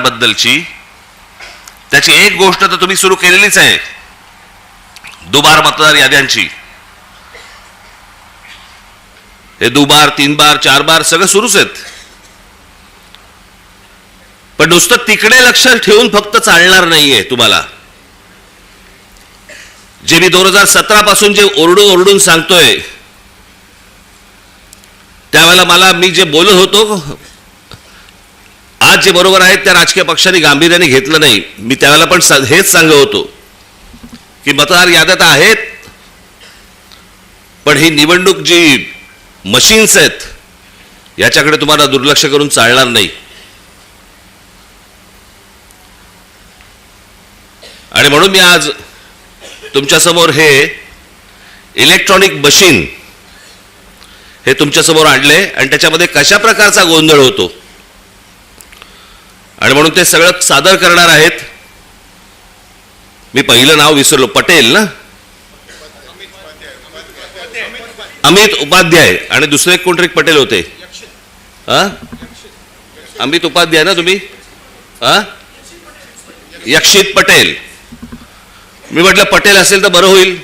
मतदाराबद्दलची, त्याची एक गोष्ट तर तुम्ही सुरू केलेलीच आहे, दुबार मतदार याद्यांची. हे दुबार, 3 बार, 4 बार सगळं सुरूच आहेत. पण नुसतं तिकडे लक्ष ठेवून फक्त चालणार नाहीये तुम्हाला. जे मी 2017 पासून जे ओरडून ओरडून सांगतोय, त्यावेळेला मी जे बोलत होतो, आज जे बरोबर आहेत त्या राजकीय पक्षांनी गांभीर्याने घेतलं नाही. मी त्यावेळेला पण हेच सांगत होतो की मतदार याद्या आहेत, पण ही निवडणूक जी मशीन्स आहेत याच्याकडे तुम्हाला दुर्लक्ष करून चालणार नाही. आणि म्हणून मी आज तुमच्यासमोर हे इलेक्ट्रॉनिक मशीन हे तुमच्यासमोर आणले आणि त्याच्यामध्ये कशा प्रकारचा गोंधळ होतो आणि म्हणून ते सगळं सादर करणार आहेत. मी पहिलं नाव विसरलो, पटेल ना, अमित उपाध्याय, आणि दुसरे कोणतरी पटेल होते. अमित उपाध्याय ना तुम्ही, यक्षित पटेल. मी म्हटलं पटेल असेल तर बरं होईल,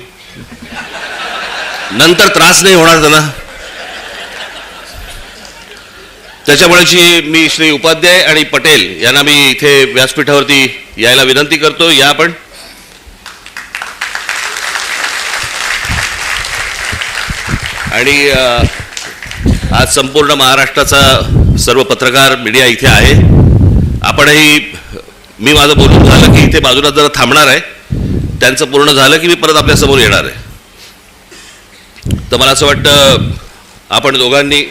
नंतर त्रास नाही होणार त्यांना. त्याच्यामुळे मी श्री उपाध्याय आणि पटेल यांना मी इथे व्यासपीठावरती यायला विनंती करतो. या आपण. आणि आज संपूर्ण महाराष्ट्राचा सर्व पत्रकार मीडिया इथे आहे. आपणही, मी माझं बोलून झालं की इथे बाजूला जरा थांबणार आहे, त्यांचं पूर्ण झालं की मी परत आपल्यासमोर येणार आहे. तर मला असं वाटतं आपण दोघांनी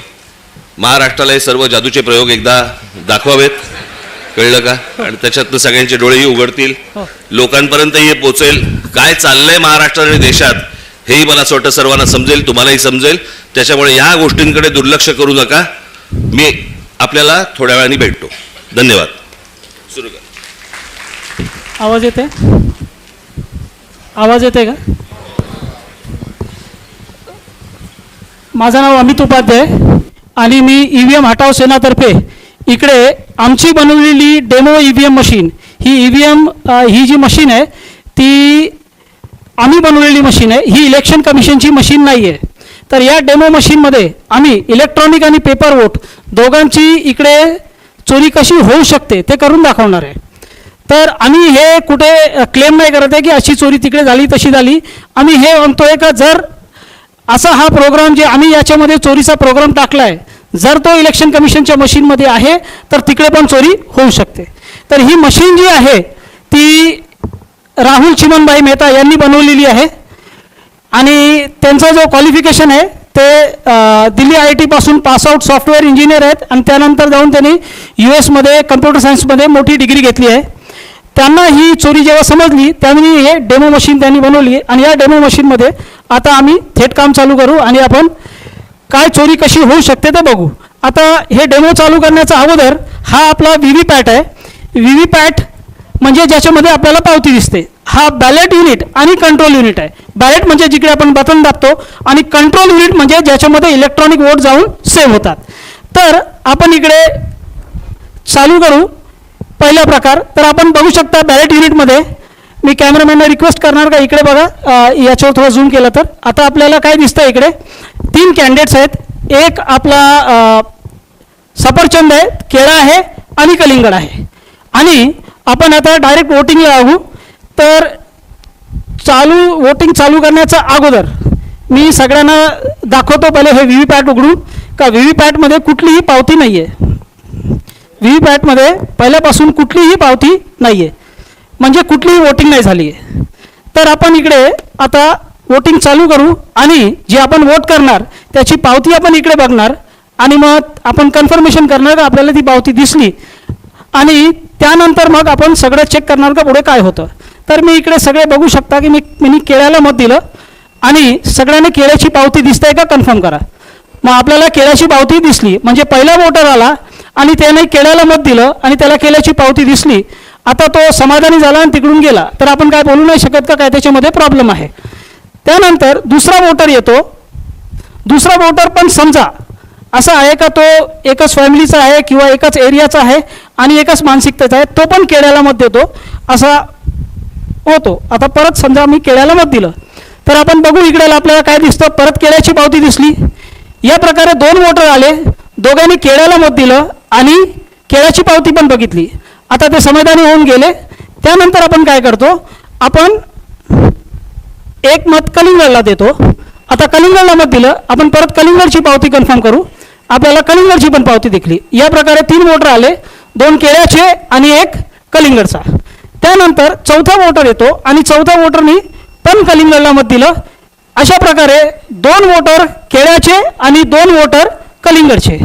महाराष्ट्राला हे सर्व जादूचे प्रयोग एकदा दाखवावेत, कळलं का? आणि त्याच्यातनं सगळ्यांचे डोळेही उघडतील, लोकांपर्यंतही हे पोचेल काय चाललंय महाराष्ट्र आणि देशात, हेही मला असं वाटतं सर्वांना समजेल, तुम्हालाही समजेल. त्याच्यामुळे या गोष्टींकडे दुर्लक्ष करू नका. मी आपल्याला थोड्या वेळाने भेटतो. धन्यवाद. सुरू कर. आवाज येते? आवाज येते का? माझं नाव अमित उपाध्याय आणि मी EVM हटाव सेनातर्फे इकडे आमची बनवलेली डेमो EVM मशीन, ही EVM ही जी मशीन आहे ती आम्ही बनवलेली मशीन आहे, ही इलेक्शन कमिशनची मशीन नाही आहे. तर या डेमो मशीनमध्ये आम्ही इलेक्ट्रॉनिक आणि पेपर वोट दोघांची इकडे चोरी कशी होऊ शकते ते करून दाखवणार आहे. तर आम्ही हे कुठे क्लेम नाही करत आहे की अशी चोरी तिकडे झाली तशी झाली. आम्ही हे म्हणतोय का जर असा हा प्रोग्राम जे आम्ही याच्यामध्ये चोरीचा प्रोग्राम टाकला आहे, जर तो इलेक्शन कमिशनच्या मशीनमध्ये आहे तर तिकडे पण चोरी होऊ शकते. तर ही मशीन जी आहे ती राहुल चिमनभाई मेहता यांनी बनवलेली आहे आणि त्यांचा जो क्वालिफिकेशन आहे ते दिल्ली IIT पासून पासआउट सॉफ्टवेअर इंजिनियर आहेत आणि त्यानंतर जाऊन त्यांनी US मध्ये कम्प्युटर सायन्समध्ये मोठी डिग्री घेतली आहे. त्यांना ही चोरी जेव्हा समजली त्यांनी हे डेमो मशीन त्यांनी बनवली आणि या डेमो मशीनमध्ये आता आम्ही थेट काम चालू करू आणि आपण काय चोरी कशी होऊ शकते ते बघू. आता हे डेमो चालू करण्याचा अगोदर हा आपला VVPAT आहे. VVPAT म्हणजे ज्याच्यामध्ये आपल्याला पावती दिसते. हा बॅलेट युनिट आणि कंट्रोल युनिट आहे. बॅलेट म्हणजे जिकडे आपण बटन दाबतो आणि कंट्रोल युनिट म्हणजे ज्याच्यामध्ये इलेक्ट्रॉनिक वोट जाऊन सेव्ह होतात. तर आपण इकडे चालू करू पहिला प्रकार. तर आपण बघू शकता बॅलेट युनिटमध्ये, मी कॅमेरामॅनला रिक्वेस्ट करणार का इकडे बघा, याच्यावर थोडं झूम केलं तर आता आपल्याला काय दिसतं, इकडे 3 कॅन्डिडेट्स आहेत. एक आपला सफरचंद आहे, केळा आहे आणि कलिंगड आहे. आणि आपण आता डायरेक्ट वोटिंगला लागू. तर वोटिंग चालू करण्याच्या अगोदर मी सगळ्यांना दाखवतो पहिले हे VVPAT उघडून का VVPATमध्ये कुठलीही पावती नाही आहे. VVPATमध्ये पहिल्यापासून कुठलीही पावती नाही आहे, म्हणजे कुठलीही वोटिंग नाही झाली आहे. तर आपण इकडे आता वोटिंग चालू करू आणि जे आपण वोट करणार त्याची पावती आपण इकडे बघणार आणि मग आपण कन्फर्मेशन करणार का आपल्याला ती पावती दिसली आणि त्यानंतर मग आपण सगळं चेक करणार का पुढे काय होतं. तर मी इकडे सगळे बघू शकता की मी केळ्याला मत दिलं आणि सगळ्यांनी केळ्याची पावती दिसते का कन्फर्म करा. मग आपल्याला केळ्याची पावती दिसली म्हणजे पहिला वोटर आला आणि त्याने केळ्याला मत दिलं आणि त्याला केळ्याची पावती दिसली. आता तो समाधानी झाला आणि तिकडून गेला तर आपण काय बोलू नाही शकत का काय त्याच्यामध्ये प्रॉब्लेम आहे. त्यानंतर दुसरा वोटर येतो. दुसरा वोटर पण समजा असा आहे का तो एकच फॅमिलीचा आहे किंवा एकच एरियाचा आहे आणि एकच मानसिकतेचा आहे, तो पण केळ्याला मत देतो असा होतो. आता परत समजा मी केळ्याला मत दिलं तर आपण बघू इकडे आपल्याला काय दिसतं, परत केळ्याची पावती दिसली. या प्रकारे 2 वोटर आले, दोघांनी केळ्याला मत दिलं आणि केळ्याची पावती पण बघितली. आता ते समाधानी होऊन गेले. त्यानंतर आपण काय करतो, आपण एक मत कलिंगडला देतो. आता कलिंगडला मत दिलं, आपण परत कलिंगडची पावती कन्फर्म करू. आपल्याला कलिंगडची पण पावती दिसली. या प्रकारे 3 वोटर आले, 2 केळ्याचे आणि 1 कलिंगडचा. त्यानंतर चौथा वोटर येतो आणि चौथ्या वोटरनी पण कलिंगडला मत दिलं. अशा प्रकारे 2 वोटर केळ्याचे आणि 2 वोटर कलिंगडचे.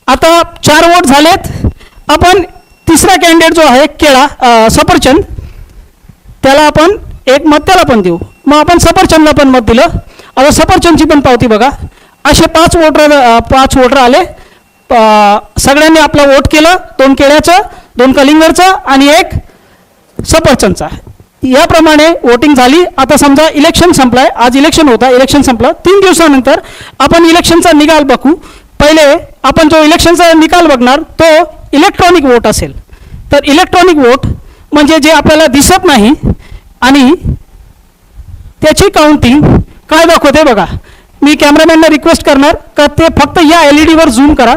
आता 4 वोट झालेत. आपण तिसरा कॅन्डिडेट जो आहे केळा सफरचंद, त्याला आपण 1 मत त्याला पण देऊ. मग आपण सफरचंदला पण मत दिलं. आता सफरचंदची पण पावती बघा. असे 5 वोटर आले. सगळ्यांनी आपलं वोट केलं, 2 केळ्याचं, 2 कलिंगडचं आणि 1 सफरचंदचा. याप्रमाणे वोटिंग झाली. आता समजा इलेक्शन संपलाय, आज इलेक्शन होता, इलेक्शन संपलं. 3 दिवसानंतर आपण इलेक्शनचा निकाल बघू. पहिले आपण जो इलेक्शनचा निकाल बघणार तो इलेक्ट्रॉनिक वोट असेल. तर इलेक्ट्रॉनिक वोट म्हणजे जे आपल्याला दिसत नाही आणि त्याची काउंटिंग काय दाखवते बघा. मी कॅमेरामॅनला रिक्वेस्ट करणार का ते फक्त या LED झूम करा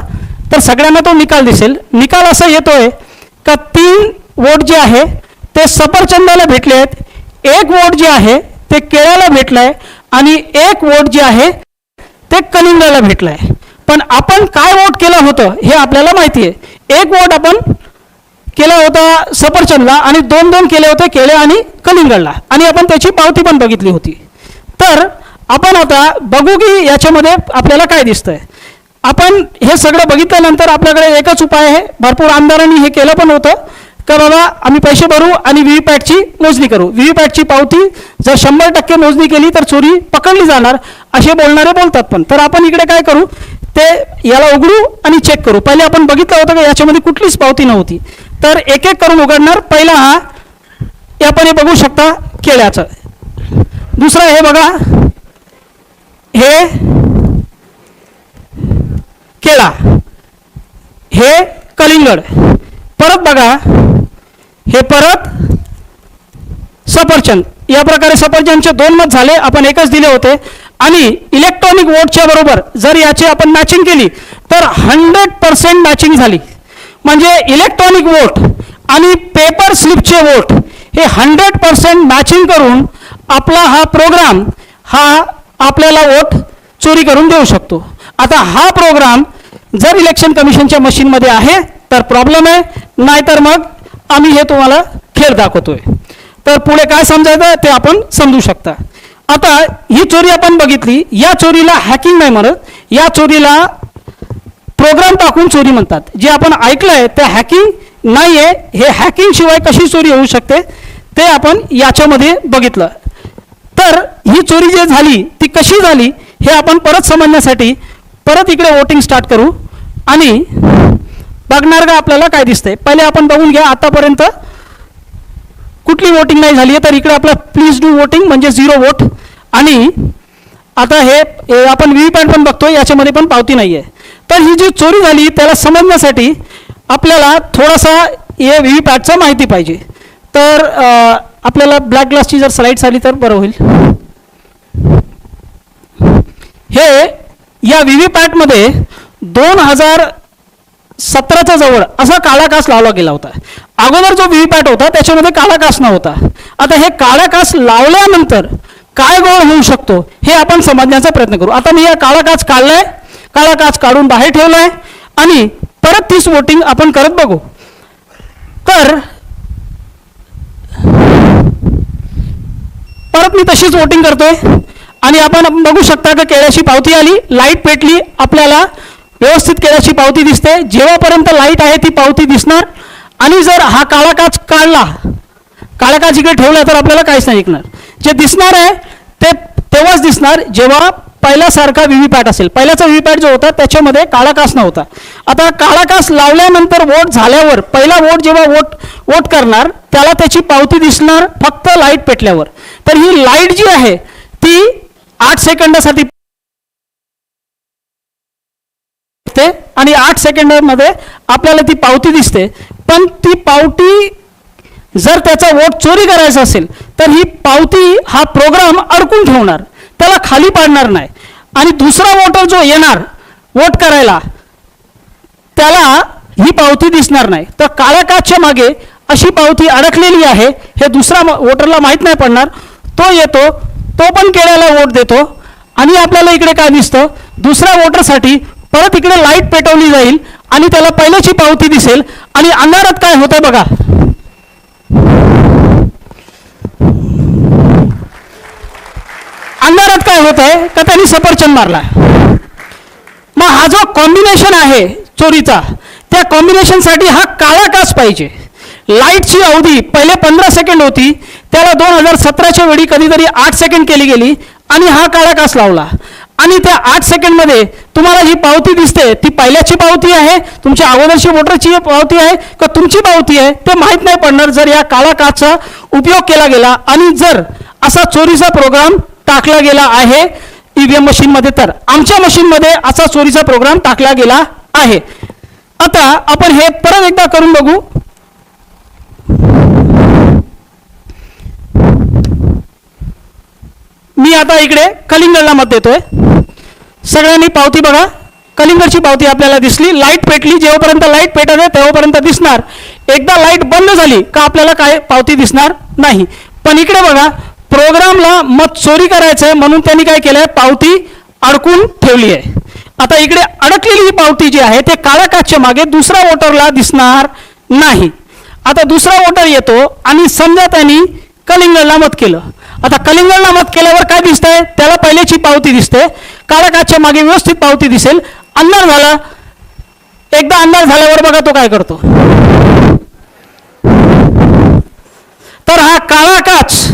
तर सगळ्यांना तो निकाल दिसेल. निकाल असा येतोय का 3 वोट जे आहे ते सफरचंदाला भेटले आहेत, 1 वोट जे आहे ते केळ्याला भेटलं आहे आणि 1 वोट जे आहे ते कलिंगडाला भेटलं आहे. पण आपण काय वोट केलं होतं हे आपल्याला माहिती आहे. 1 वोट आपण केला होता सफरचंदला आणि 2 केले होते केळे आणि कलिंगडला आणि आपण त्याची पावती पण बघितली होती. तर आपण आता बघू की याच्यामध्ये आपल्याला काय दिसतंय. आपण हे सगळं बघितल्यानंतर आपल्याकडे एकच उपाय आहे. भरपूर आमदारांनी हे केलं पण होतं का बाबा आम्ही पैसे भरू आणि व्हीव्हीपॅटची मोजणी करू. व्हीव्हीपॅटची पावती जर 100% मोजणी केली तर चोरी पकडली जाणार असे बोलणारे बोलतात. पण तर आपण इकडे काय करू, ते याला उघडू आणि चेक करू. पहिले आपण बघितलं होतं की याच्यामध्ये कुठलीच पावती नव्हती. तर एक एक करून उघडणार. पहिला हा आपण हे बघू शकता केळ्याचं. दुसरं हे बघा, हे केळा, हे कलिंगड. परत बघा, हे परत सफरचंद. या प्रकारे सफरचंदचे 2 मत झाले, आपण एकच दिले होते. आणि इलेक्ट्रॉनिक वोटच्या बरोबर जर याची आपण मॅचिंग केली तर 100% मॅचिंग झाली. म्हणजे इलेक्ट्रॉनिक वोट आणि पेपर स्लिपचे वोट हे 100% मॅचिंग करून आपला हा प्रोग्राम हा आपल्याला वोट चोरी करून देऊ शकतो. आता हा प्रोग्राम जर इलेक्शन कमिशनच्या मशीनमध्ये आहे तर प्रॉब्लेम आहे, नाहीतर मग आम्ही हे तुम्हाला खेळ दाखवतोय. तर पुढे काय समजायचं ते आपण समजू शकता. आता ही चोरी आपण बघितली. या चोरीला हॅकिंग नाही म्हणत, या चोरीला प्रोग्राम टाकून चोरी म्हणतात. जे आपण ऐकलंय ते हॅकिंग नाही आहे. हे हॅकिंग शिवाय कशी चोरी होऊ शकते ते आपण याच्यामध्ये बघितलं. तर ही चोरी जी झाली ती कशी झाली हे आपण परत समजण्यासाठी परत इकडे वोटिंग स्टार्ट करू आणि बघणार का आपल्याला काय दिसतंय. पहिले आपण बघून घ्या आतापर्यंत कुठली वोटिंग नाही झाली आहे. तर इकडे आपला प्लीज डू वोटिंग म्हणजे 0 वोट. आणि आता हे आपण व्हीव्हीपॅट पण बघतोय, याच्यामध्ये पण पावती नाही आहे. तर ही जी चोरी झाली त्याला समजण्यासाठी आपल्याला थोडासा हे व्हीव्हीपॅटचा माहिती पाहिजे. तर आपल्याला ब्लॅक ग्लासची जर स्लाईड्स आली तर बरं होईल. हे या व्हीव्हीपॅटमध्ये 2017च्या जवळ असा काळा काच लावला गेला होता. अगोदर जो व्हीव्हीपॅट होता त्याच्यामध्ये काळा काच नव्हता. आता हे काळा काच लावल्यानंतर काय गोळ होऊ शकतो हे आपण समजण्याचा प्रयत्न करू. आता मी हा काळा काच काढलाय, काळा काच काढून बाहेर ठेवलाय आणि परत 30 वोटिंग आपण करत बघू. तर परत मी तशीच वोटिंग करतोय आणि आपण बघू शकता की केळ्याची पावती आली, लाईट पेटली, आपल्याला व्यवस्थित केळ्याची पावती दिसते. जेव्हापर्यंत लाईट आहे ती पावती दिसणार. आणि जर हा काळा काच काढला, काळा काच इकडे ठेवला तर आपल्याला काहीच नाही दिसणार. जे दिसणार आहे ते तेव्हाच दिसणार जेव्हा पहिल्यासारखा व्हीव्हीपॅट असेल. पहिल्याचा व्हीव्हीपॅट जो होता त्याच्यामध्ये काळा काच नव्हता. आता काळा काच लावल्यानंतर वोट झाल्यावर पहिला वोट जेव्हा वोट करणार त्याला त्याची पावती दिसणार फक्त लाईट पेटल्यावर. तर ही लाईट जी आहे ती 8 सेकंदासाठी दिसते आणि 8 सेकंदामध्ये आपल्याला ती पावती दिसते. पण ती पावती जर त्याचा वोट चोरी करायचा असेल तर ही पावती हा प्रोग्राम अडकून ठेवणार, त्याला खाली पाडणार नाही. आणि दुसरा वोटर जो येणार वोट करायला त्याला ही पावती दिसणार नाही. तर काळ्या काचच्या मागे अशी पावती अडकलेली आहे हे दुसरा वोटरला माहीत नाही पडणार. तो येतो, तो पण केळ्याला वोट देतो आणि आपल्याला इकडे काय दिसतं, दुसऱ्या वोटरसाठी परत इकडे लाईट पेटवली जाईल आणि त्याला पहिल्याची पावती दिसेल. आणि अंधारात काय होतंय बघा, अंधारात काय होत आहे का त्यांनी सफरचंद मारला. मग हा जो कॉम्बिनेशन आहे चोरीचा, त्या कॉम्बिनेशनसाठी हा काळा काच पाहिजे. लाईटची अवधी पहिले 15 सेकंड होती, त्याला 2017च्या वेळी कधीतरी 8 सेकंड केली गेली आणि हा काळा काच लावला. आणि त्या 8 सेकंडमध्ये तुम्हाला जी पावती दिसते ती पहिल्याची पावती आहे, तुमच्या अगोदरची वोटरची पावती आहे का तुमची पावती आहे ते माहीत नाही पडणार जर या काळा काचचा उपयोग केला गेला आणि जर असा चोरीचा प्रोग्राम टाकला गेला आहे ईव्हीएम मशीनमध्ये. तर आमच्या मशीनमध्ये असा चोरीचा प्रोग्राम टाकला गेला आहे. आता आपण हे परत एकदा करून बघू. मी आता इकडे कलिंगडला मत देतोय. सगळ्यांनी पावती बघा, कलिंगडची पावती आपल्याला दिसली. लाईट पेटली, जेव्हापर्यंत लाईट पेटत आहे तेव्हापर्यंत दिसणार. एकदा लाईट बंद झाली का आपल्याला काय पावती दिसणार नाही. पण इकडे बघा, प्रोग्रामला मत चोरी करायचं आहे म्हणून त्यांनी काय केलंय, पावती अडकून ठेवली आहे. आता इकडे अडकलेली ही पावती जी आहे ते काळ्या काचच्या मागे दुसरा वोटरला दिसणार नाही. आता दुसरा वोटर येतो आणि समजा त्यांनी कलिंगडला मत केलं. आता कलिंगडला मत केल्यावर काय दिसतंय, त्याला पहिल्याची पावती दिसते, काळ्या काचच्या मागे व्यवस्थित पावती दिसेल. अंधार झाला, एकदा अंधार झाल्यावर बघा तो काय करतो. तर हा काळा काच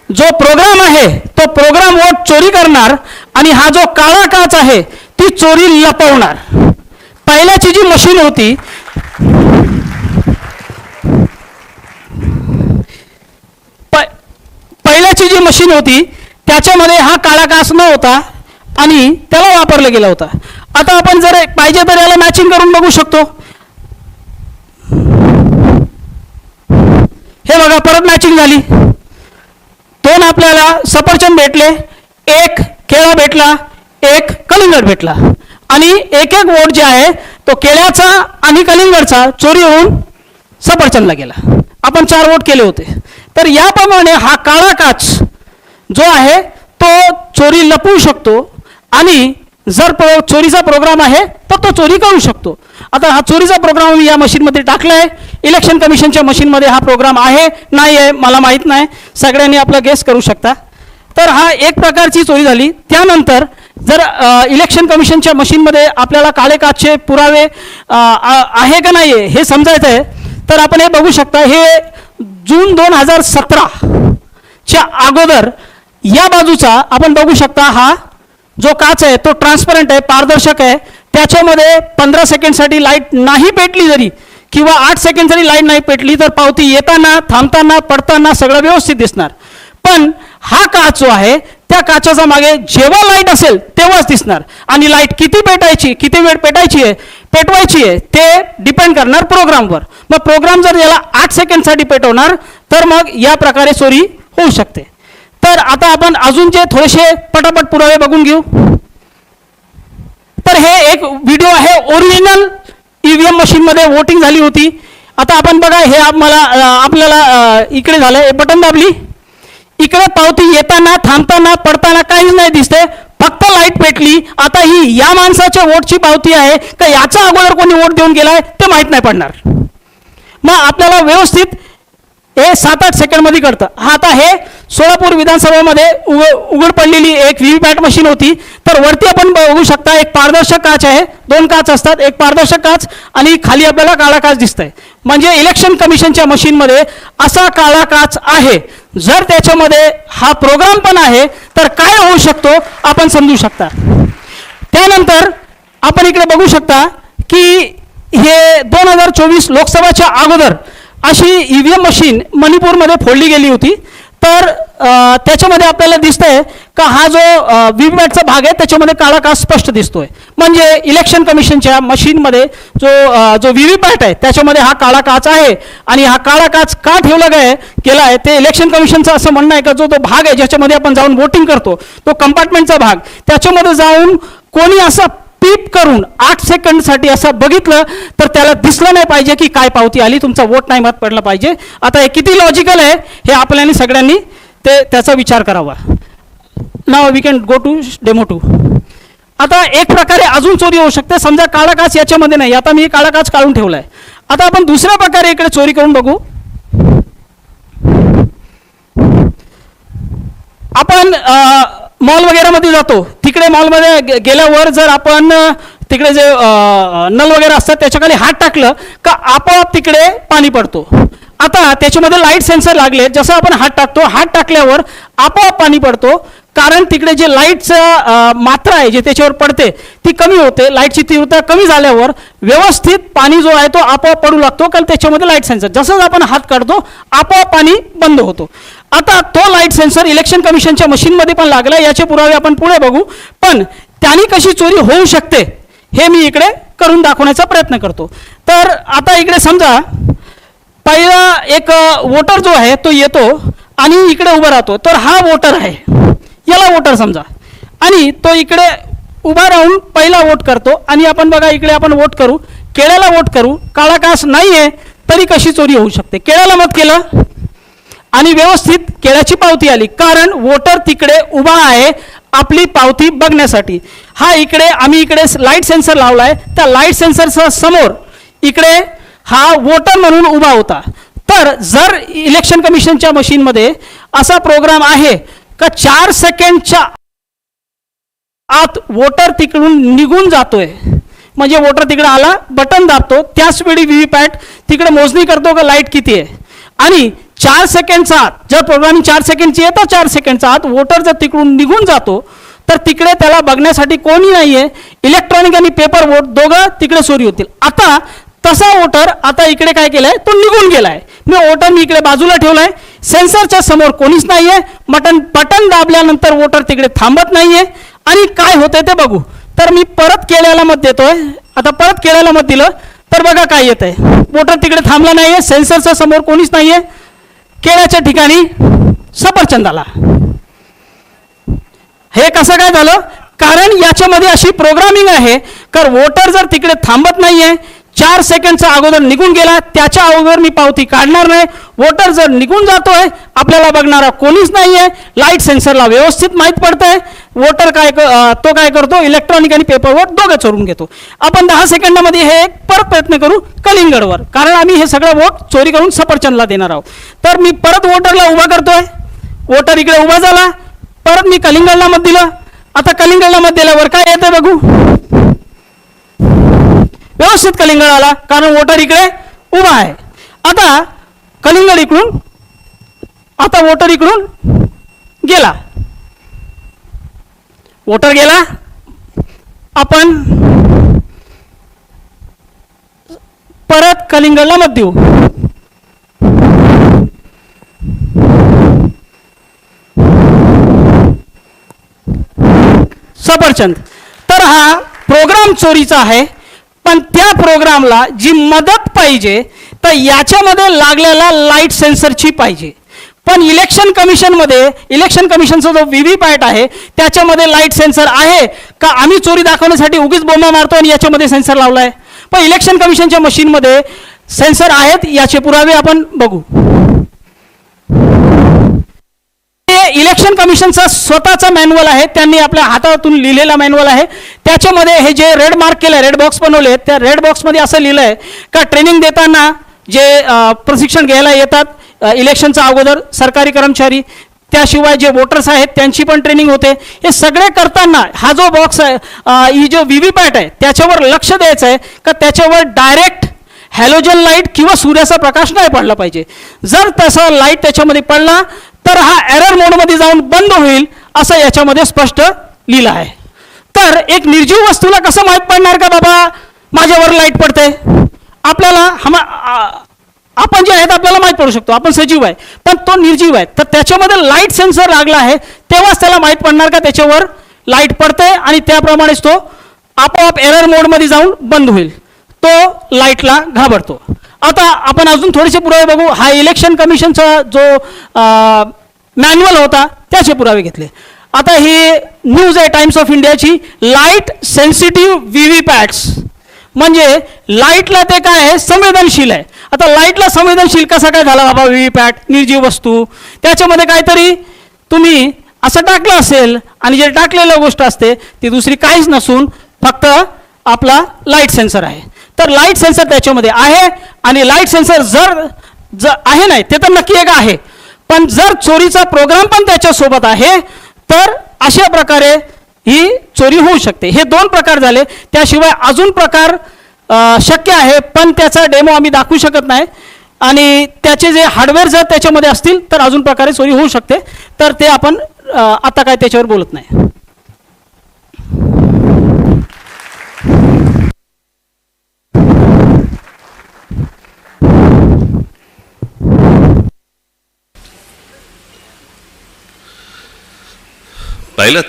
जो प्रोग्राम आहे तो प्रोग्राम वोट चोरी करणार आणि हा जो काळा काच आहे ती चोरी लपवणार. पहिल्याची जी मशीन होती पहिल्याची जी मशीन होती त्याच्यामध्ये हा काळा काच न होता आणि त्याला वापरला गेला होता. आता आपण जर पाहिजे तर याला मॅचिंग करून बघू शकतो. हे बघा, परत मॅचिंग झाली. 2 आपल्याला सफरचंद भेटले, 1 केळा भेटला, 1 कलिंगड भेटला आणि एक वोट जे आहे तो केळ्याचा आणि कलिंगडचा चोरी होऊन सफरचंदला गेला. आपण 4 वोट केले होते. तर याप्रमाणे हा काळा काच जो आहे तो चोरी लपवू शकतो आणि जर चोरीचा प्रोग्राम आहे तर तो चोरी करू शकतो. आता हा चोरीचा प्रोग्राम मी या मशीनमध्ये टाकला आहे. इलेक्शन कमिशनच्या मशीनमध्ये हा प्रोग्राम आहे नाही आहे मला माहीत नाही, सगळ्यांनी आपला गेस करू शकता. तर हा एक प्रकारची चोरी झाली. त्यानंतर जर इलेक्शन कमिशनच्या मशीनमध्ये आपल्याला काळे काचचे पुरावे आहे का नाही आहे हे समजायचं आहे तर आपण हे बघू शकता. हे जून 2017च्या अगोदर या बाजूचा आपण बघू शकता. हा जो काच आहे तो ट्रान्सपरंट आहे, पारदर्शक आहे. त्याच्यामध्ये 15 सेकंडसाठी लाईट नाही पेटली जरी किंवा 8 सेकंड जरी लाईट नाही पेटली तर पावती येताना, थांबताना, पडताना सगळं व्यवस्थित दिसणार. पण हा काच जो आहे त्या काचेच्या मागे जेव्हा लाईट असेल तेव्हाच दिसणार आणि लाईट किती पेटायची, किती वेळ पेटायची आहे, पेटवायची आहे ते डिपेंड करणार प्रोग्रामवर. मग प्रोग्राम जर याला 8 सेकंडसाठी पेटवणार तर मग या प्रकारे चोरी होऊ शकते. तर आता आपण अजून जे थोडेसे पटापट पुरावे बघून घेऊ. तर हे एक व्हिडिओ आहे, ओरिजिनल ईव्हीएम मशीनमध्ये वोटिंग झाली होती. आता आपण बघा, हे आपल्याला इकडे झालं, बटन दाबली, इकडे पावती येताना, थांबताना, पडताना काहीच नाही दिसते, फक्त लाईट पेटली. आता ही या माणसाच्या वोटची पावती आहे का याचा अगोदर कोणी वोट देऊन गेलाय ते माहीत नाही पडणार. मग आपल्याला व्यवस्थित हे 7-8 सेकंडमध्ये कळतं. हा आता हे सोलापूर विधानसभेमध्ये उघड पडलेली एक व्हीव्हीपॅट मशीन होती. तर वरती आपण बघू शकता एक पारदर्शक काच आहे, 2 काच असतात, एक पारदर्शक काच आणि खाली आपल्याला काळा काच दिसतंय. म्हणजे इलेक्शन कमिशनच्या मशीनमध्ये असा काळा काच आहे. जर त्याच्यामध्ये हा प्रोग्राम पण आहे तर काय होऊ शकतो आपण समजू शकता. त्यानंतर आपण इकडे बघू शकता की हे 2024 लोकसभाच्या अगोदर अशी ईव्हीएम मशीन मणिपूरमध्ये फोडली गेली होती. तर त्याच्यामध्ये आपल्याला दिसतंय का हा जो व्हीव्हीपॅटचा भाग आहे त्याच्यामध्ये काळा काच स्पष्ट दिसतोय. म्हणजे इलेक्शन कमिशनच्या मशीनमध्ये जो व्हीव्हीपॅट आहे त्याच्यामध्ये हा काळा काच आहे. आणि हा काळा काच का ठेवला गेला आहे ते इलेक्शन कमिशनचं असं म्हणणं आहे का जो तो भाग आहे ज्याच्यामध्ये आपण जाऊन वोटिंग करतो तो कंपार्टमेंटचा भाग, त्याच्यामध्ये जाऊन कोणी असा पीप करून 8 सेकंडसाठी असं बघितलं तर त्याला दिसलं नाही पाहिजे की काय पावती आली, तुमचा वोट नाही मत पडला पाहिजे. आता हे किती लॉजिकल आहे हे आपल्याला सगळ्यांनी त्याचा विचार करावा. Now we can go to demo 2. आता एक प्रकारे अजून चोरी होऊ शकते. समजा काळा काच याच्यामध्ये नाही, आता मी काळा काच काढून ठेवलाय. आता आपण दुसऱ्या प्रकारे इकडे चोरी करून बघू. आपण मॉल वगैरे मध्ये जातो, तिकडे मॉलमध्ये गेल्यावर जर आपण तिकडे जे नल वगैरे असतात त्याच्याखाली हात टाकलं का आपोआप तिकडे पाणी पडतो. आता त्याच्यामध्ये लाईट सेन्सर लागले, जसं आपण हात टाकतो, हात टाकल्यावर आपोआप पाणी पडतो. कारण तिकडे जे लाईटचं मात्रा आहे जे त्याच्यावर पडते ती कमी होते. लाईटची तीव्रता कमी झाल्यावर व्यवस्थित पाणी जो आहे तो आपोआप पडू लागतो, कारण त्याच्यामध्ये लाईट सेन्सर, जसंच आपण हात काढतो आपोआप पाणी बंद होतो. आता तो लाईट सेन्सर इलेक्शन कमिशनच्या मशीनमध्ये पण लागला. याचे पुरावे आपण पुढे बघू. पण त्याने कशी चोरी होऊ शकते हे मी इकडे करून दाखवण्याचा प्रयत्न करतो. तर आता इकडे समजा पहिला एक वोटर जो आहे तो येतो आणि इकडे उभा राहतो. तर हा वोटर आहे, याला वोटर समजा, आणि तो इकडे उभा राहून पहिला वोट करतो. आणि आपण बघा इकडे आपण वोट करू, केळ्याला वोट करू, काळा काच नाही आहे तरी कशी चोरी होऊ शकते. केळ्याला मत केलं आणि व्यवस्थित केळ्याची पावती आली, कारण वोटर तिकडे उभा आहे आपली पावती बघण्यासाठी. हा इकडे आम्ही इकडे लाईट सेन्सर लावलाय, त्या लाईट सेन्सरच्या समोर इकडे हा वोटर म्हणून उभा होता. तर जर इलेक्शन कमिशनच्या मशीनमध्ये असा प्रोग्राम आहे का 4 सेकंडच्या आत वोटर तिकडून निघून जातोय, म्हणजे वोटर तिकडे आला, बटन दाबतो, त्याच वेळी व्हीव्हीपॅट तिकडे मोजणी करतो का लाईट किती आहे. आणि 4 सेकंडचा आत जर प्रोग्रामिंग 4 सेकंडची आहे तर 4 सेकंडचा आत वोटर जर तिकडून निघून जातो तर तिकडे त्याला बघण्यासाठी कोणी नाही आहे. इलेक्ट्रॉनिक आणि पेपर वोट दोघं तिकडे चोरी होतील. आता तसा वोटर आता इकडे काय केलंय तो निघून गेलाय. वोटर मी इकडे बाजूला ठेवलाय, सेन्सरच्या समोर कोणीच नाहीये, बटन दाबल्यानंतर वोटर तिकडे थांबत नाहीये. आणि काय होतंय ते बघू. तर मी परत केळ्याला मत देतोय. आता परत केळ्याला मत दिलं तर बघा काय येत आहे, वोटर तिकडे थांबला नाहीये, सेन्सरच्या समोर कोणीच नाहीये, केळ्याच्या ठिकाणी सफरचंद आला. हे कसं काय झालं, कारण याच्यामध्ये अशी प्रोग्रामिंग आहे तर वोटर जर तिकडे थांबत नाहीये, 4 सेकंडचा अगोदर निघून गेला, त्याच्या अगोदर मी पावती काढणार नाही. वोटर जर निघून जातोय, आपल्याला बघणारा कोणीच नाहीये, लाईट सेन्सरला व्यवस्थित माहीत पडतंय, वोटर तो काय करतो, इलेक्ट्रॉनिक आणि पेपर वोट दोघं चोरून घेतो. आपण 10 सेकंदामध्ये हे एक परत प्रयत्न करू कलिंगडवर, कारण आम्ही हे सगळं वोट चोरी करून सफरचंदला देणार आहोत. तर मी परत वोटरला उभा करतोय, वोटर इकडे उभा झाला, परत मी कलिंगडला मत दिलं. आता कलिंगडला मत दिल्यावर काय येतं बघू, व्यवस्थित कलिंगड आला, कारण वोटर इकडे उभा आहे. आता कलिंगड इकडून, आता वोटर इकडून गेला, वोटर गेला. आपण परत कलिंगडला मत देऊ. सफरचंद. तर हा प्रोग्राम चोरीचा आहे, पण त्या प्रोग्रामला जी मदत पाहिजे तर याच्यामध्ये लागलेला लाईट सेन्सरची पाहिजे. पण इलेक्शन कमिशनचा जो व्हीव्हीपॅट आहे त्याच्यामध्ये लाईट सेन्सर आहे का, आम्ही चोरी दाखवण्यासाठी उगीच बोंबा मारतो आणि याच्यामध्ये सेन्सर लावलाय. पण इलेक्शन कमिशनच्या मशीनमध्ये सेन्सर आहेत, याचे पुरावे आपण बघू. इलेक्शन कमिशनचा स्वतःचा मॅन्युअल आहे, त्यांनी आपल्या हातातून लिहिलेला मॅन्युअल आहे. त्याच्यामध्ये हे जे रेड मार्क केलं, रेड बॉक्स बनवले, त्या रेड बॉक्समध्ये असं लिहिलं आहे का ट्रेनिंग देताना जे प्रशिक्षण घ्यायला येतात इलेक्शनच्या अगोदर सरकारी कर्मचारी, त्याशिवाय जे वोटर्स आहेत त्यांची पण ट्रेनिंग होते. हे सगळे करताना हा जो बॉक्स आहे, ही जो व्हीव्हीपॅट आहे त्याच्यावर लक्ष द्यायचं आहे का त्याच्यावर डायरेक्ट हॅलोजन लाईट किंवा सूर्याचा प्रकाश नाही पडला पाहिजे. जर तसा लाईट त्याच्यामध्ये पडला तर हा एरर मोडमध्ये जाऊन बंद होईल, असं याच्यामध्ये स्पष्ट लिहिलं आहे. तर एक निर्जीव वस्तूला कसं माहीत पडणार का बाबा माझ्यावर लाईट पडते. आपल्याला आपण जे आहेत आपल्याला माहीत पडू शकतो, आपण सजीव आहे, पण तो निर्जीव आहे. तर त्याच्यामध्ये लाईट सेन्सर लागला आहे तेव्हाच त्याला माहीत पडणार का त्याच्यावर लाईट पडते आणि त्याप्रमाणेच तो आपोआप एरर मोडमध्ये जाऊन बंद होईल. तो लाईटला घाबरतो. आता आपण अजून थोडेसे पुरावे बघू. हा इलेक्शन कमिशनचा जो मॅन्युअल होता त्याचे पुरावे घेतले. आता ही न्यूज आहे टाइम्स ऑफ इंडियाची. लाईट सेन्सिटिव्ह व्हीव्हीपॅट्स, म्हणजे लाईटला ते काय आहे, संवेदनशील आहे. आता लाईटला संवेदनशील कसा काय झाला बाबा व्हीव्हीपॅट, निर्जीव वस्तू, त्याच्यामध्ये काहीतरी तुम्ही असं टाकलं असेल आणि जे टाकलेलं गोष्ट असते ती दुसरी काहीच नसून फक्त आपला लाईट सेन्सर आहे. तर लाईट सेन्सर त्याच्यामध्ये आहे आणि लाईट सेन्सर जर आहे नाही ते तर नक्की एक आहे, पण जर चोरीचा प्रोग्राम पण त्याच्यासोबत आहे तर अशा प्रकारे ही चोरी होऊ शकते. हे 2 प्रकार झाले. त्याशिवाय अजून प्रकार शक्य आहे, पण त्याचा डेमो आम्ही दाखवू शकत नाही आणि त्याचे जे हार्डवेअर जर त्याच्यामध्ये असतील तर अजून प्रकारे चोरी होऊ शकते. तर ते आपण आता काय त्याच्यावर बोलत नाही. पाहिलं